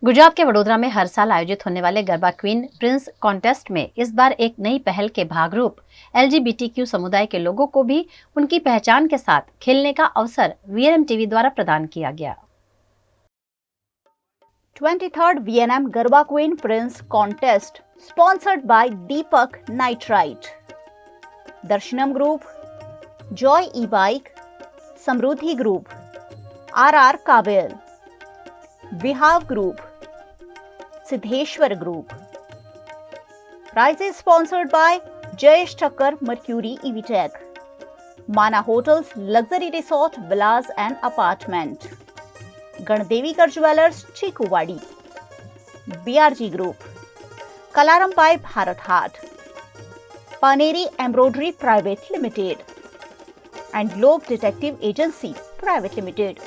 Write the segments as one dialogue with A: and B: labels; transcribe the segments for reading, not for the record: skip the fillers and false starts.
A: गुजरात के वडोदरा में हर साल आयोजित होने वाले गरबा क्वीन प्रिंस कॉन्टेस्ट में इस बार एक नई पहल के भागरूप LGBTQ समुदाय के लोगों को भी उनकी पहचान के साथ खेलने का अवसर VNM टीवी द्वारा प्रदान किया गया।
B: 23rd VNM Garba Queen Prince Contest sponsored by Deepak Nitrite, Darshanam Group, Joy E-Bike, Samruddhi Group, RR Kabil, Vihav Group, Siddheshwar Group. Prizes sponsored by Jayesh Thakkar Mercury EVTech, Mana Hotels Luxury Resort Villas and Apartment, Ganadevikar Jewellers Chikuvadi, BRG Group, Kalaram by Bharat Heart, Paneri Embroidery Private Limited, and Globe Detective Agency Private Limited.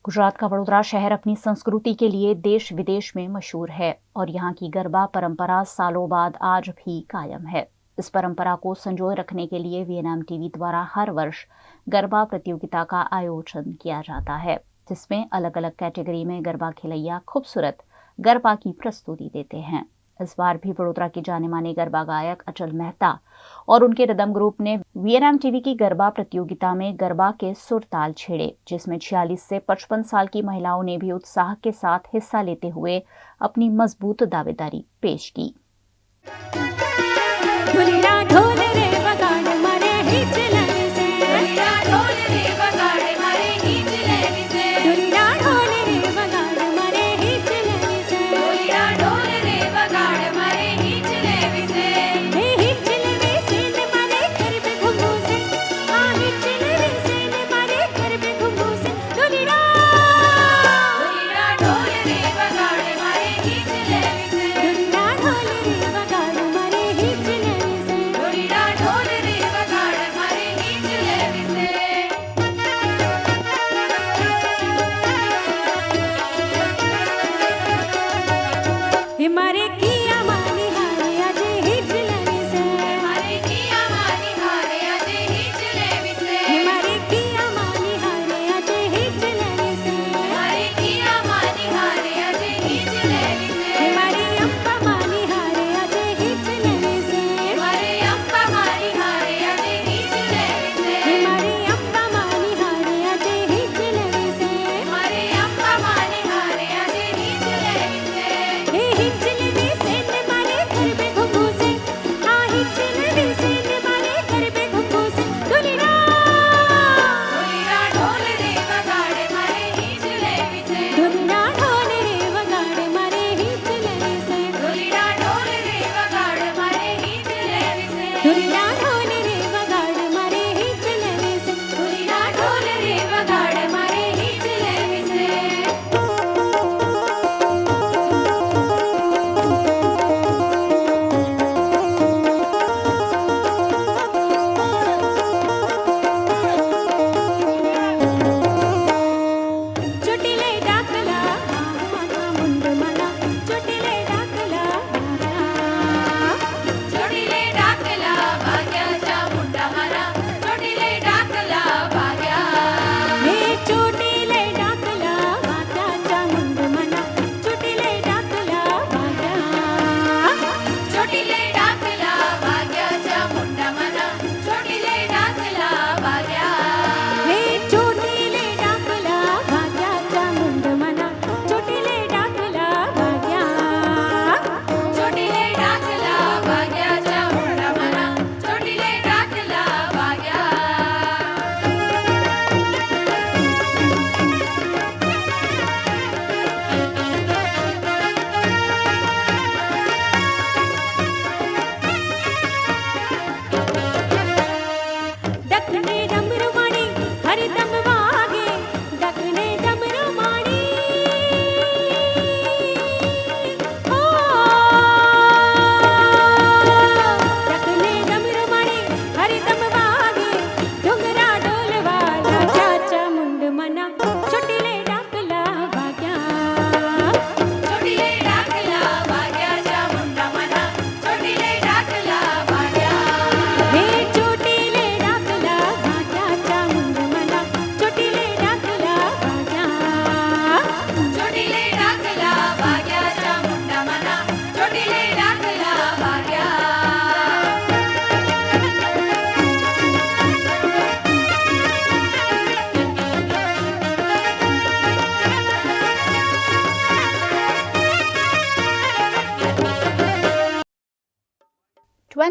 B: Gujarat का वडोदरा शहर अपनी संस्कृति के लिए देश विदेश में मशहूर है और यहाँ की गरबा परंपरा सालों बाद आज भी कायम है। इस परंपरा को संजोए रखने के लिए VNM टीवी द्वारा हर वर्ष गरबा प्रतियोगिता का आयोजन किया जाता है, जिसमें अलग अलग कैटेगरी में गरबा खिलैया खूबसूरत गरबा की प्रस्तुति देते हैं। इस बार भी वडोदरा के जाने माने गरबा गायक अचल मेहता और उनके रिदम ग्रुप ने VNM टीवी की गरबा प्रतियोगिता में गरबा के सुर ताल छेड़े, जिसमें 46 से 55 साल की महिलाओं ने भी उत्साह के साथ हिस्सा लेते हुए अपनी मजबूत दावेदारी पेश की।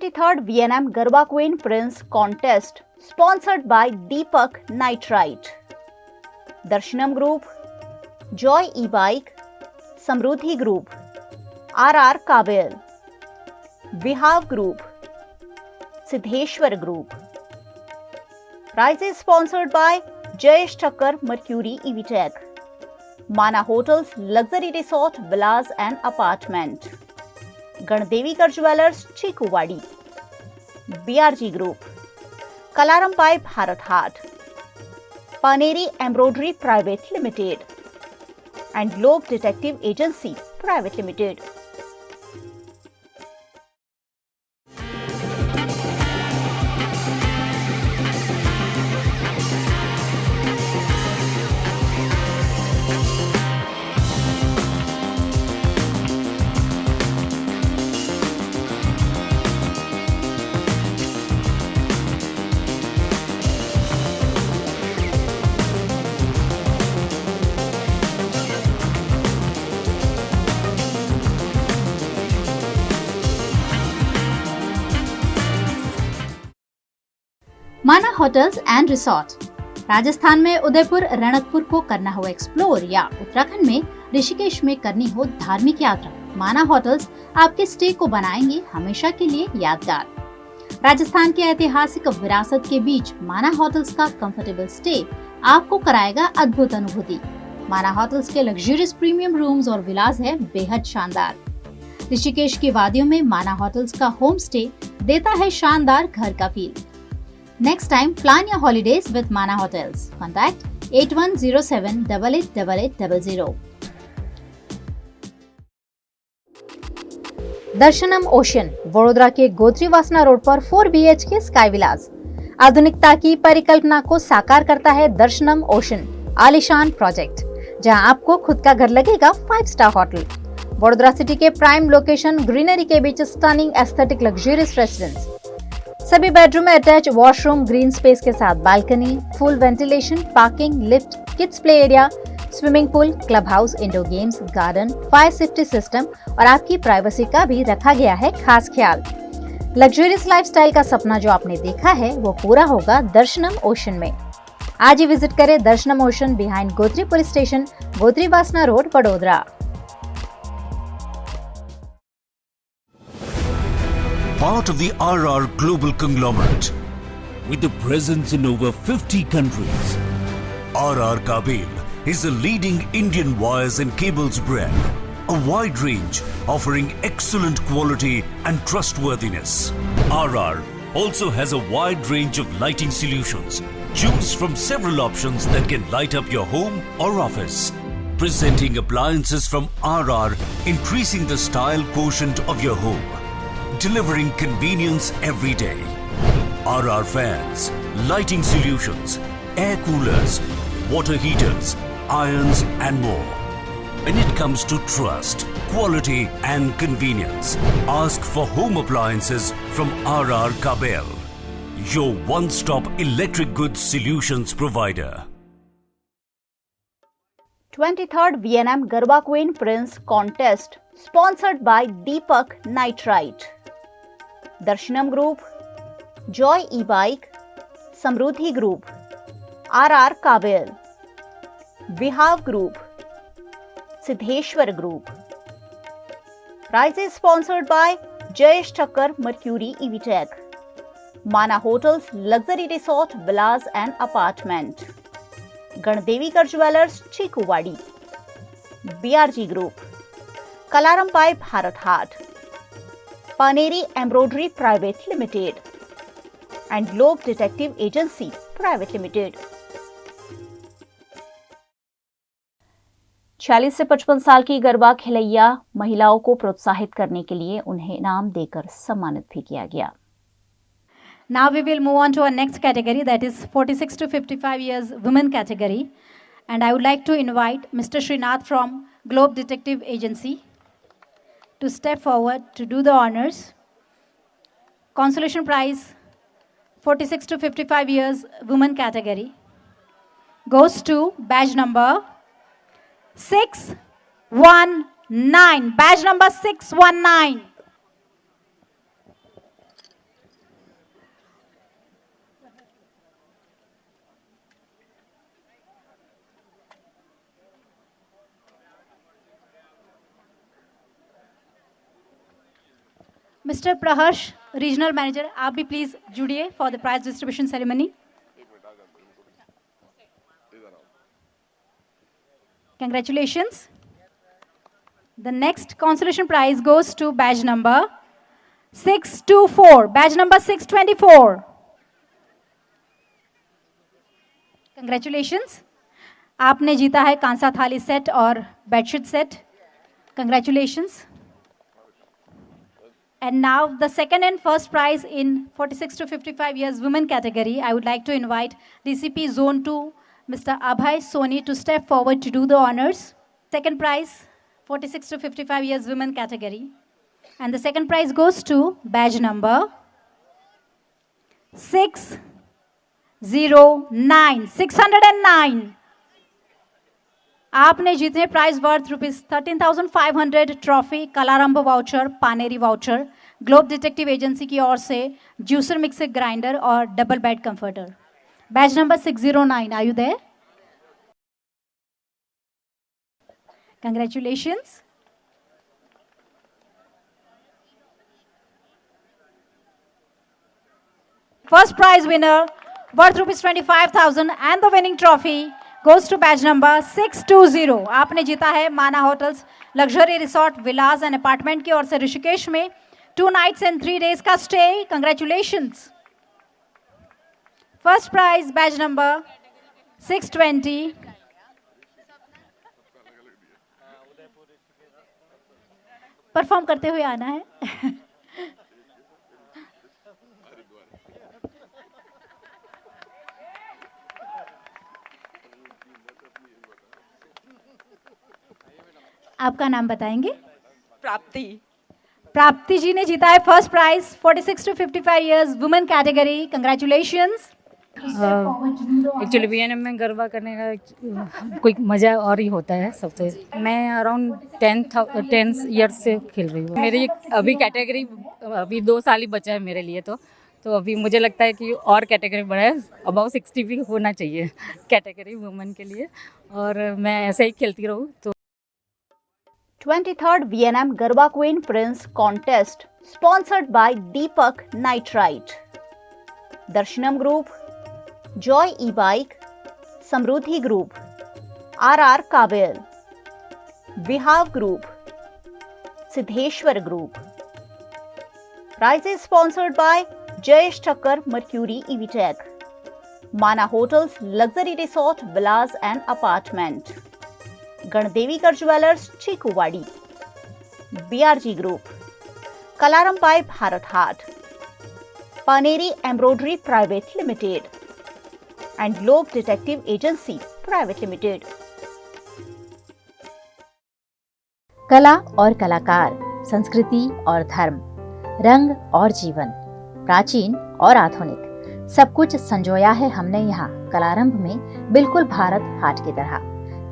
B: 23rd V&M Garba Queen Prince Contest sponsored by Deepak Nitrite, Darshanam Group, Joy E-Bike, Samruddhi Group, RR Kabel, Vihav Group, Siddheshwar Group. Prizes sponsored by Jayesh Thakkar Mercury EVTech, Mana Hotels Luxury Resort Villas and Apartment, Gandevikar Jewellers Chikuvadi, BRG Group, Kalaram Pai Bharat Hat, Paneri Embroidery Private Limited and Globe Detective Agency Private Limited.
A: माना hotels and resort. Rajasthan में उदयपुर रणकपुर को करना हो explore या उत्तराखंड में ऋषिकेश में करनी हो धार्मिक यात्रा, माना होटल्स आपके स्टे को बनाएंगे हमेशा के लिए यादगार। राजस्थान के ऐतिहासिक विरासत के बीच माना होटल्स का कंफर्टेबल स्टे आपको कराएगा अद्भुत अनुभूति। माना होटल्स के लग्जरियस प्रीमियम रूम्स और विलास है बेहद शानदार। ऋषिकेश की वादियों में माना होटल्स का होम स्टे देता है शानदार घर का feel. Next time, plan your holidays with Mana Hotels. Contact 8107888800. दर्शनम ओशन, वडोदरा के गोत्री वासना रोड पर 4 BHK स्काई विलास। आधुनिकता की परिकल्पना को साकार करता है दर्शनम ओशन आलीशान प्रोजेक्ट, जहां आपको खुद का घर लगेगा 5 स्टार होटल। वडोदरा सिटी के प्राइम लोकेशन, ग्रीनरी के बीच स्टनिंग एस्थेटिक लग्जरियस रेसिडेंस, सभी बेडरूम में अटैच वॉशरूम, ग्रीन स्पेस के साथ balcony, full ventilation, parking, lift, kids play area, swimming pool, club house, indoor games, garden, fire safety system और आपकी privacy का भी रखा गया है खास ख्याल। लग्जरियस लाइफस्टाइल का सपना जो आपने देखा है वो पूरा होगा दर्शनम ओशन में। आज ही विजिट करें Darshanam ocean behind Gotri police station, Gotri Vasna road, Vadodara.
C: Part of the RR global conglomerate with a presence in over 50 countries. RR Kabel is a leading Indian wires and cables brand, a wide range offering excellent quality and trustworthiness. RR also has a wide range of lighting solutions. Choose from several options that can light up your home or office. Presenting appliances from RR, increasing the style quotient of your home. Delivering convenience every day. RR fans, lighting solutions, air coolers, water heaters, irons and more. When it comes to trust, quality and convenience, ask for home appliances from RR Kabel, your one-stop electric goods solutions provider.
B: 23rd V&M Garba Queen Prince Contest sponsored by Deepak Nitrite, Darshanam Group, Joy E-Bike, Samruddhi Group, RR Kabel, Vihav Group, Siddheshwar Group. Prizes sponsored by Jayesh Thakkar Mercury EVTech, Mana Hotels Luxury Resort Villas and Apartment, Gandevikar Jewellers Chikuvadi, BRG Group, Kalaram Pai Bharat Hat, Paneri Embroidery Private Limited and Globe Detective Agency Private Limited.
D: 40 से 55 साल की गरबा खिलैया महिलाओं को प्रोत्साहित करने के लिए उन्हें इनाम देकर सम्मानित भी किया गया।
A: Now we will move on to our next category, that is 46 to 55 years women category, and I would like to invite Mr. Srinath from Globe Detective Agency to step forward to do the honors. Consolation prize 46 to 55 years women category goes to badge number 619. Badge number 619.
E: Mister Praharsh, regional manager, आप भी please जुड़िए for the prize distribution ceremony. Congratulations. The next consolation prize goes to badge number 624, badge number 624. Congratulations. आपने जीता है कांसा थाली set और bedsheet set. Congratulations. And now the second and first prize in 46 to 55 years women category. I would like to invite DCP Zone 2, Mr. Abhay Soni, to step forward to do the honors. Second prize, 46 to 55 years women category. And the second prize goes to badge number 609. 609. आपने जीते prize worth ₹13,500 trophy, Kalarambh voucher, Paneri voucher, globe detective agency की ओर से juicer mixer grinder और double bed comforter. Batch number 609, are you there? Congratulations. First prize winner worth ₹25,000 and the winning trophy goes to badge number 620. आपने जीता है माना hotels luxury resort villas and apartment की ओर से ऋषिकेश में 2 nights and 3 days का stay. Congratulations. First prize batch number 620. परफॉर्म करते हुए आना है. आपका नाम बताएंगे?
F: प्राप्ति.
E: प्राप्ति जी ने जीता है first prize 46 to 55 years women category. Congratulations.
F: Actually BNM में गरबा करने का कोई मज़ा और ही होता है सबसे. मैं अराउंड 10 ईयर्स से खेल रही हूँ. मेरी अभी कैटेगरी अभी 2 साल ही बचा है मेरे लिए. तो अभी मुझे लगता है कि और कैटेगरी बढ़ाए, अबाउ 60 भी होना चाहिए कैटेगरी वुमेन के लिए, और मैं ऐसे ही खेलती रहूँ. तो
B: 23rd VNM Garba Queen Prince Contest sponsored by Deepak Nitrite, Darshanam Group, Joy E-Bike, Samruddhi Group, RR Kabil, Vihav Group, Siddheshwar Group. Prizes sponsored by Jayesh Thakkar Mercury EVTech, Mana Hotels Luxury Resort Villas and Apartment, Gandevikar jewellers Chikuwadi, BRG group, Kalaram by Bharat Haat, Paneri embroidery private limited and globe detective agency private limited.
A: कला और कलाकार, संस्कृति और धर्म, रंग और जीवन, प्राचीन और आधुनिक, सब कुछ संजोया है हमने यहाँ कलारंभ में, बिल्कुल भारत हाट की तरह.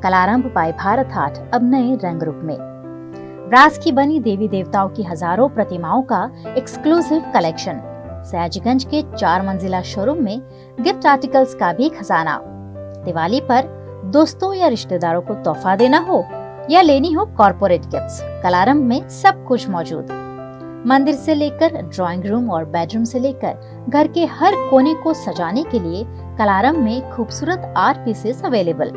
A: कलारंभ बाय भारत हाट अब नए रंग रूप में. ब्रास की बनी देवी देवताओं की हजारों प्रतिमाओं का एक्सक्लूसिव कलेक्शन. सयाजीगंज के 4 मंजिला शोरूम में गिफ्ट आर्टिकल्स का भी खजाना. दिवाली पर दोस्तों या रिश्तेदारों को तोहफा देना हो या लेनी हो कॉर्पोरेट गिफ्ट्स, कलारंभ में सब कुछ मौजूद. मंदिर से लेकर ड्राइंग रूम और बेडरूम से लेकर घर के हर कोने को सजाने के लिए कलारंभ में खूबसूरत आर्ट पीसेस अवेलेबल.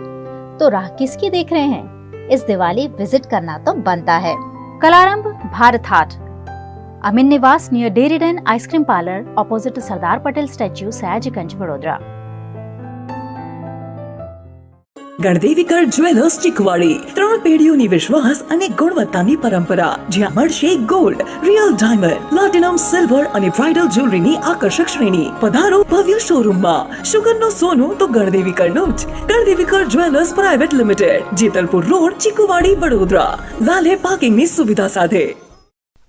A: तो राह किसकी देख रहे हैं? इस दिवाली विजिट करना तो बनता है. कलारंभ Bharat Haat, Amin Niwas near dairy and ice cream parlour, opposite Sardar Patel statue, Sayajiganj, Vadodara.
G: Gandevikar jewellers Chikuwadi 3 પેઢીઓની વિશ્વાસ અને ગુણવત્તાની પરંપરા, જ્યાં મળશે gold, real diamond, platinum, silver અને બ્રાઇડલ જ્વેલરીની આકર્ષક શ્રેણી. પધારો ભવ્ય શોરૂમમાં. સુગંધનું સોનું તો ગણદેવીકરનું જ. Gandevikar jewellers private limited, Jetalpur road, Chikuwadi, Vadodara. વાલે પાર્કિંગની સુવિધા સાથે.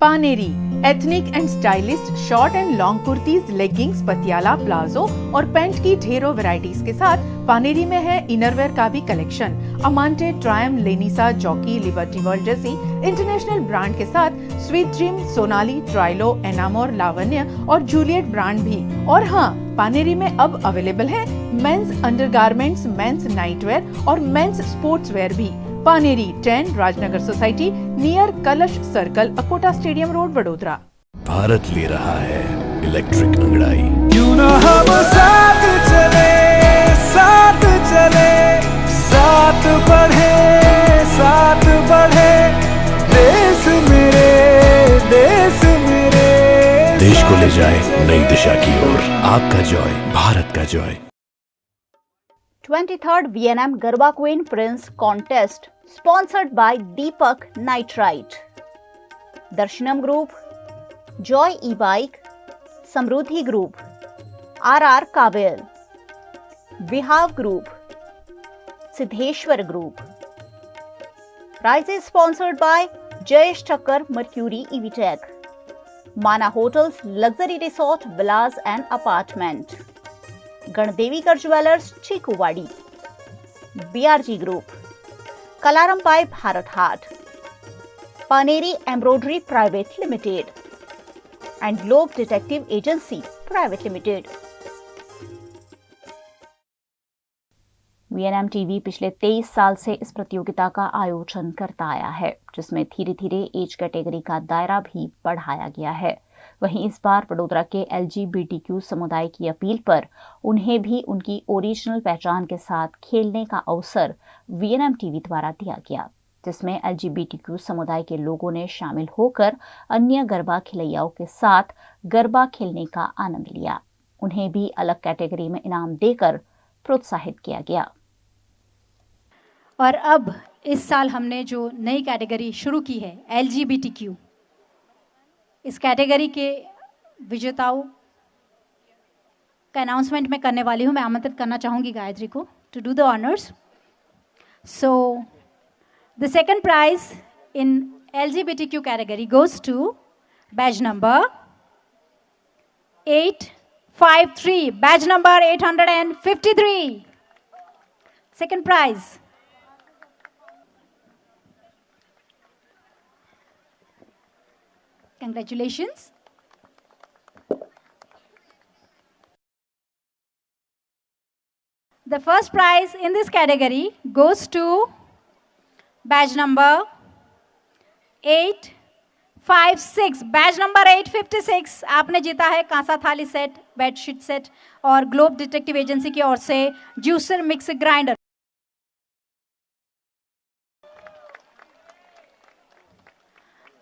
H: Paneri ethnic and stylist short and long kurtis, leggings, Patiala, palazzo और पैंट की ढेरों वैरायटीज के साथ पानेरी में है इनरवेयर का भी कलेक्शन. अमांटे, ट्रायम, लेनिसा, जॉकी, लिबर्टी वर्ल्ड जैसी इंटरनेशनल ब्रांड के साथ स्वीट ड्रीम, सोनाली, ट्राइलो, एनामोर, लावण्य और जूलियट ब्रांड भी. और हाँ, पानेरी में अब अवेलेबल है मेंस अंडरगारमेंट्स, मेंस नाइटवेयर और मेंस स्पोर्ट्स वेयर भी. पानेरी 10 राजनगर सोसाइटी नियर कलश circle, Akota stadium road, Vadodara.
C: Bharat ले रहा है इलेक्ट्रिक अंगड़ाई।
I: क्यों ना हम साथ चले, साथ चले, साथ बढ़े, साथ बढ़े, देश मेरे, देश मेरे।
C: देश को ले जाए नई दिशा की ओर। आपका जॉय, भारत का Joy.
B: 23rd V&M Garba Queen Prince Contest sponsored by Deepak Nitrite, Darshanam Group, Joy E-Bike, Samruddhi Group, RR Kabel, Vihav Group, Siddheshwar Group. Prizes sponsored by Jayesh Thakkar Mercury EVTech, Mana Hotels Luxury Resort Villas and Apartment, Gandevikar jewellers Chikuwadi, BRG group, Kalaram by Bharat Haat, Paneri embroidery private limited and globe detective agency private limited. VNM TV पिछले 23 साल से इस प्रतियोगिता का आयोजन करता आया है, जिसमें धीरे धीरे एज कैटेगरी का दायरा भी बढ़ाया गया है। वहीं इस बार वडोदरा के LGBTQ समुदाय की अपील पर उन्हें भी उनकी ओरिजिनल पहचान के साथ खेलने का अवसर वीएनएम टीवी द्वारा दिया गया, जिसमें LGBTQ समुदाय के लोगों ने शामिल होकर अन्य गरबा खिलैयाओं के साथ गरबा खेलने का आनंद लिया। उन्हें भी अलग कैटेगरी में इनाम देकर प्रोत्साहित किया गया।
E: और अब इस साल हमने जो नई कैटेगरी शुरू की है LGBTQ, इस कैटेगरी के विजेताओं का अनाउंसमेंट मैं करने वाली हूँ। मैं आमंत्रित करना चाहूँगी गायत्री को to do the honours. So the second prize in LGBTQ category goes to batch number 853, batch number 853, second prize. Congratulations. The first prize in this category goes to badge number 856. Badge number 856 आपने जीता है कांसा थाली set, bedsheet set और globe detective agency की ओर से juicer mixer grinder.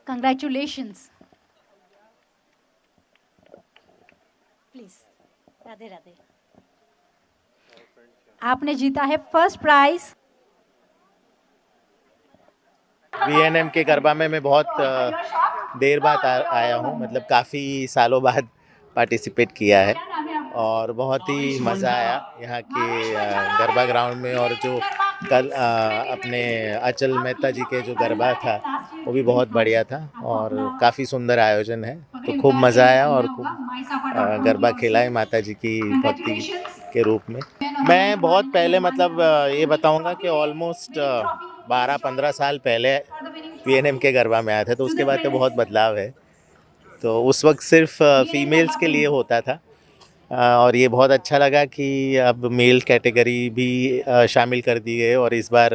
E: Congratulations. Please Radhe Radhe. आपने जीता है फर्स्ट प्राइज।
J: वीएनएम के गरबा में मैं बहुत देर बाद आया हूँ, मतलब काफ़ी सालों बाद पार्टिसिपेट किया है और बहुत ही मज़ा आया यहाँ के गरबा ग्राउंड में। और जो कल अपने अचल मेहता जी के जो गरबा था वो भी बहुत बढ़िया था और काफ़ी सुंदर आयोजन है, तो खूब मज़ा आया और खूब गरबा खेला है माता जी की भक्ति के रूप में। मैं बहुत पहले मतलब ये बताऊंगा कि ऑलमोस्ट 12-15 साल पहले वीएनएम के गरबा में आया था, तो उसके बाद तो बहुत बदलाव है। तो उस वक्त सिर्फ फीमेल्स के लिए होता था और ये बहुत अच्छा लगा कि अब मेल कैटेगरी भी शामिल कर दी गई और इस बार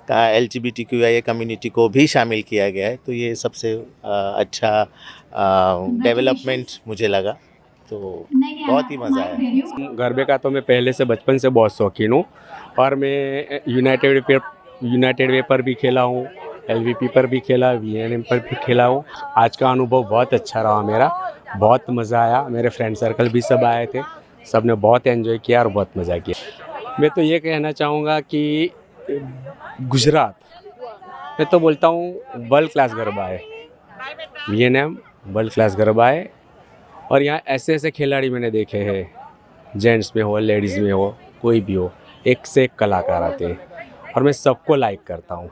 J: LGBTQIA कम्युनिटी को भी शामिल किया गया है, तो ये सबसे अच्छा डेवलपमेंट मुझे लगा, तो बहुत ही मज़ा आया।
K: गरबे का तो मैं पहले से बचपन से बहुत शौकीन हूँ और मैं यूनाइटेड वे पर भी खेला हूँ, LVP पर भी खेला, VNM पर भी खेला हूँ। आज का अनुभव बहुत अच्छा रहा मेरा, बहुत मज़ा आया। मेरे फ्रेंड सर्कल भी सब आए थे, सब ने बहुत एंजॉय किया और बहुत मज़ा किया। मैं तो ये कहना चाहूँगा कि गुजरात, मैं तो बोलता हूँ वर्ल्ड क्लास गरबा है, VNM वर्ल्ड क्लास गरबा है। और यहाँ ऐसे ऐसे खिलाड़ी मैंने देखे हैं, जेंट्स में हो लेडीज़ में हो कोई भी हो, एक से एक कलाकार आते हैं और मैं सबको लाइक करता हूँ,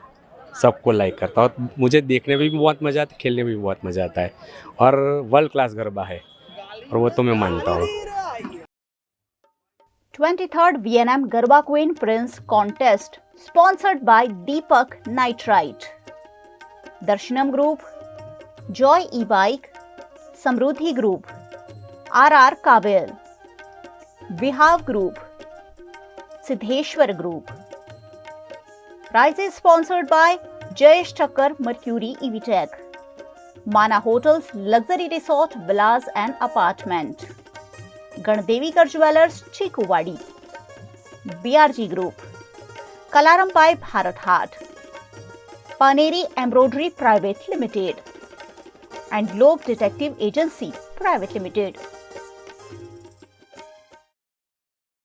K: सबको लाइक करता हूँ। मुझे देखने में भी बहुत मज़ा आता है, खेलने में भी बहुत मज़ा आता है और वर्ल्ड क्लास गरबा है और वो तो मैं मानता हूँ।
B: 23rd V&M Garba Queen Prince Contest sponsored by Deepak Nitrite, Darshanam Group, Joy E-Bike, Samruddhi Group, RR Kabel, Vihav Group, Siddheshwar Group. Prizes sponsored by Jayesh Thakkar Mercury EVTech, Mana hotels, luxury resort, villas and apartment, Gandevikar jewellers Chikuwadi, BRG group, Kalaram by Bharat Haat, Paneri embroidery private limited and globe detective agency private limited.